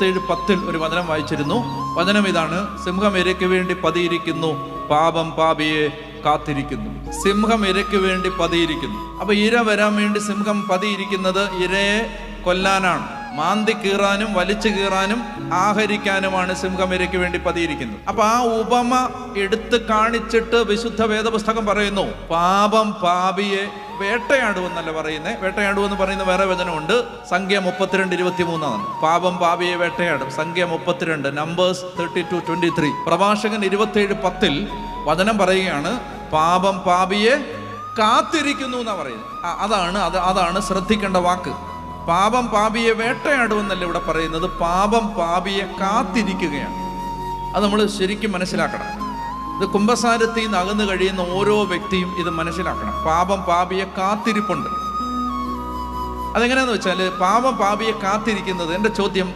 27:10 ഒരു വചനം വായിച്ചിരുന്നു. വചനം ഇതാണ്: സിംഹം ഇരയ്ക്ക് വേണ്ടി പതിയിരിക്കുന്നു, പാപം പാപിയെ കാത്തിരിക്കുന്നു. സിംഹം ഇരയ്ക്ക് വേണ്ടി പതിയിരിക്കുന്നു. അപ്പൊ ഇര വരാൻ വേണ്ടി സിംഹം പതിയിരിക്കുന്നത് ഇരയെ കൊല്ലാനാണ്. മാന്തി കീറാനും വലിച്ചു കീറാനും ആഹരിക്കാനുമാണ് സിംഹം ഇരയ്ക്ക് വേണ്ടി പതിയിരിക്കുന്നത്. അപ്പൊ ആ ഉപമ എടുത്ത് കാണിച്ചിട്ട് വിശുദ്ധ വേദപുസ്തകം പറയുന്നു, പാപം പാപിയെ വേട്ടയാടുമെന്നല്ല പറയുന്നത്. വേട്ടയാടുമെന്ന് പറയുന്ന വേറെ വചനമുണ്ട്. സംഖ്യ 32:23. പാപം പാപിയെ വേട്ടയാടും. സംഖ്യ 32, നമ്പേഴ്സ് 32:23. പ്രഭാഷകൻ 27:10 വചനം പറയുകയാണ്, പാപം പാപിയെ കാത്തിരിക്കുന്നു എന്നാ പറയുന്നത്. അതാണ് ശ്രദ്ധിക്കേണ്ട വാക്ക്. പാപം പാപിയെ വേട്ടയാടുമെന്നല്ല ഇവിടെ പറയുന്നത്, പാപം പാപിയെ കാത്തിരിക്കുകയാണ്. അത് നമ്മൾ ശരിക്കും മനസ്സിലാക്കണം. ഇത് കുമ്പസാരത്തിൽ നിന്ന് അകന്നു കഴിയുന്ന ഓരോ വ്യക്തിയും ഇത് മനസ്സിലാക്കണം. പാപം പാപിയെ കാത്തിരിപ്പുണ്ട്. അതെങ്ങനെയാന്ന് വെച്ചാൽ, പാപം പാപിയെ കാത്തിരിക്കുന്നത്, എൻ്റെ ചോദ്യം,